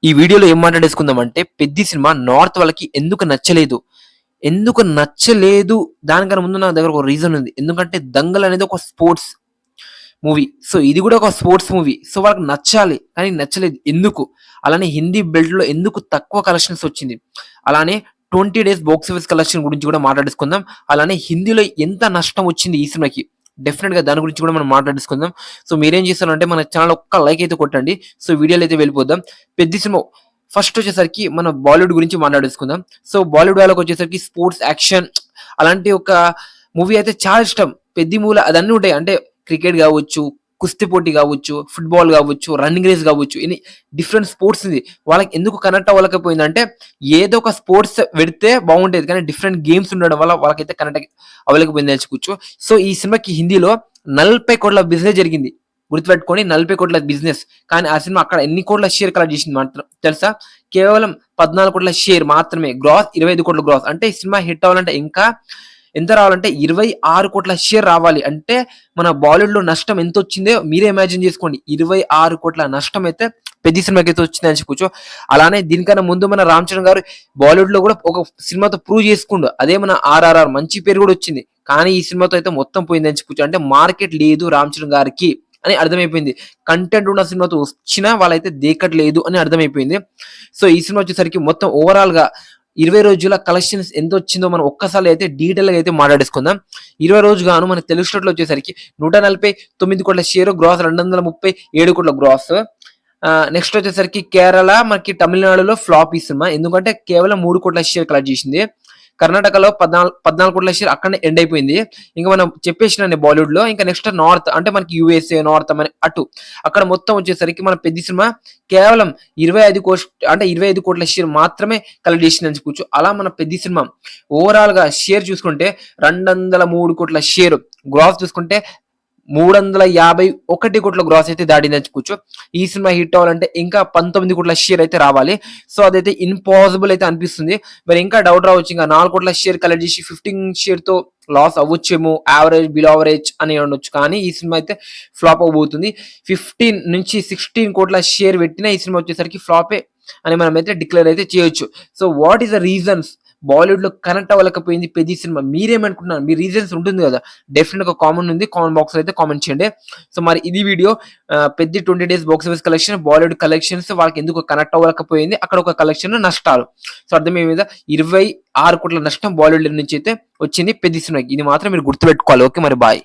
ఈ వీడియోలో ఏం మాట్లాడేసుకుందామంటే, 'పెద్ది' సినిమా నార్త్ వాళ్ళకి ఎందుకు నచ్చలేదు దానికన్నా ముందు నా దగ్గర ఒక రీజన్ ఉంది. ఎందుకంటే 'దంగల్' అనేది ఒక స్పోర్ట్స్ మూవీ. సో, ఇది కూడా ఒక స్పోర్ట్స్ మూవీ. సో, వాళ్ళకి నచ్చాలి. కానీ నచ్చలేదు. ఎందుకు? అలానే హిందీ బెల్ట్‌లో ఎందుకు తక్కువ కలెక్షన్స్ వచ్చింది? అలానే 20 డేస్ బాక్స్ ఆఫీస్ కలెక్షన్ గురించి కూడా మాట్లాడేసుకుందాం. అలానే హిందీలో ఎంత నష్టం వచ్చింది ఈ సినిమాకి? డెఫినిట్‌గా దాని గురించి కూడా మనం మాట్లాడేసుకుందాం. సో, మీరేం చేస్తారంటే మన ఛానెల్ ఒక్క లైక్ అయితే కొట్టండి. సో, వీడియోలో అయితే వెళ్ళిపోదాం. 'పెద్ది' సినిమా ఫస్ట్ వచ్చేసరికి మన బాలీవుడ్ గురించి మాట్లాడేసుకుందాం. సో, బాలీవుడ్ వాళ్ళకొచ్చేసరికి స్పోర్ట్స్, యాక్షన్ అలాంటి ఒక మూవీ అయితే చాలా ఇష్టం. 'పెద్ది' మూవీలో అదన్నీ ఉంటాయి. అంటే క్రికెట్ గావచ్చు, కుస్తీ పోటీ గావచ్చు, ఫుట్‌బాల్ గావచ్చు, రన్నింగ్ రేస్ గావచ్చు, ఎన్ని డిఫరెంట్ స్పోర్ట్స్ ఉంది. వాళ్ళకి ఎందుకు కనెక్ట్ అవ్వలేకపోయిందంటే, ఏదో ఒక స్పోర్ట్స్ పెడితే బాగుండేది. కానీ డిఫరెంట్ గేమ్స్ ఉండడం వల్ల వాళ్ళకైతే కనెక్ట్ అవ్వలేకపోయిందని చెప్పుకోవచ్చు. సో, ఈ సినిమాకి హిందీలో 40 కోట్ల బిజినెస్ జరిగింది. గుర్తుపెట్టుకోండి 40 కోట్ల బిజినెస్. కానీ ఆ సినిమా అక్కడ ఎన్ని కోట్ల షేర్ కలెక్ట్ చేసింది మాత్రం తెలుసా? కేవలం 14 కోట్ల షేర్ మాత్రమే. గ్రాస్ 25 కోట్ల గ్రాస్. అంటే ఈ సినిమా హిట్ అవ్వాలంటే ఇంకా ఎంత రావాలంటే 26 కోట్ల షేర్ రావాలి. అంటే మన బాలీవుడ్‌లో నష్టం ఎంతొచ్చిందో మీరే ఇమాజిన్ చేసుకోండి. 26 కోట్ల నష్టం అయితే 'పెద్ది' సినిమాకైతే వచ్చిందని చెప్పుకోవచ్చు. అలానే దీనికన్నా ముందు మన 'రామ్ చరణ్' గారు బాలీవుడ్‌లో కూడా ఒక సినిమాతో ప్రూవ్ చేసుకుండు. అదే మన 'ఆర్ఆర్ఆర్' మంచి పేరు కూడా వచ్చింది. కానీ ఈ సినిమాతో అయితే మొత్తం పోయిందని చెప్పుకోవచ్చు. అంటే మార్కెట్ లేదు 'రామ్ చరణ్' గారికి అని అర్థమైపోయింది. కంటెంట్ ఉన్న సినిమాతో వచ్చినా వాళ్ళైతే దేకట్లేదు అని అర్థమైపోయింది. సో, ఈ సినిమా వచ్చేసరికి మొత్తం ఓవరాల్‌గా 20 రోజుల కలెక్షన్స్ ఎంతొచ్చిందో మనం ఒక్కసారి అయితే డీటెయిల్‌గా అయితే మాట్లాడేసుకుందాం. 20 రోజు గాను మన తెలుగు స్టేట్‌లో వచ్చేసరికి 149 కోట్ల షేర్, గ్రాస్ 237 కోట్ల గ్రాస్. నెక్స్ట్ వచ్చేసరికి కేరళ, మనకి తమిళనాడులో ఫ్లాప్ ఈ సినిమా. ఎందుకంటే కేవలం 3 కోట్ల షేర్ కలెక్ట్ చేసింది. కర్ణాటకలో 14 కోట్ల షేర్ అక్కడనే ఎండ్ అయిపోయింది. ఇంక మనం చెప్పేసినాను బాలీవుడ్‌లో. ఇంకా నెక్స్ట్ నార్త్ అంటే మనకి యూఎస్ఏ, నార్త్ అటు. అక్కడ మొత్తం వచ్చేసరికి మన 'పెద్ది' సినిమా కేవలం 25 కోట్ల షేర్ మాత్రమే కలెక్ట్ చేసిందని చెప్పుకోవచ్చు. అలా మన 'పెద్ది' సినిమా ఓవరాల్‌గా షేర్ చూసుకుంటే 203 కోట్ల షేర్. గ్రాస్ చూసుకుంటే 351 కోట్ల గ్రాస్ అయితే దాటిందని చెప్పుకోవచ్చు. ఈ సినిమా హిట్ అవ్వాలంటే ఇంకా 19 కోట్ల షేర్ అయితే రావాలి. సో, అదైతే ఇంపాసిబుల్ అయితే అనిపిస్తుంది. మరి ఇంకా డౌట్ రావచ్చు. ఇంకా 4 కోట్ల షేర్ కలెక్ట్ చేసి 15 షేర్‌తో లాస్ అవ్వచ్చేమో, యావరేజ్, బిలో యావరేజ్ అని ఉండొచ్చు. కానీ ఈ సినిమా అయితే ఫ్లాప్ అవ్వబోతుంది. 15-16 కోట్ల షేర్ పెట్టినా ఈ సినిమా వచ్చేసరికి ఫ్లాపే అని మనమైతే డిక్లేర్ అయితే చేయొచ్చు. So, what is the reasons బాలీవుడ్‌లో కనెక్ట్ అవ్వలేకపోయింది 'పెద్ది' సినిమా? మీరేమనుకుంటున్నారు? మీ రీజన్స్ ఉంటుంది కదా! డెఫినిట్‌గా కామెంట్ ఉంది. కామెంట్ బాక్స్‌లో అయితే కామెంట్ చేయండి. సో, మరి ఇది video 'Peddi' 20 days box office collection, Bollywood collections వాళ్ళకి ఎందుకు కనెక్ట్ అవ్వలేకపోయింది, అక్కడ ఒక కలెక్షన్ నష్టాలు. సో, అర్థమయ్యే విధంగా 26 కోట్ల నష్టం బాలీవుడ్ నుంచి అయితే వచ్చింది 'పెద్ది' సినిమాకి. ఇది మాత్రం మీరు గుర్తుపెట్టుకోవాలి. ఓకే, మరి బాయ్.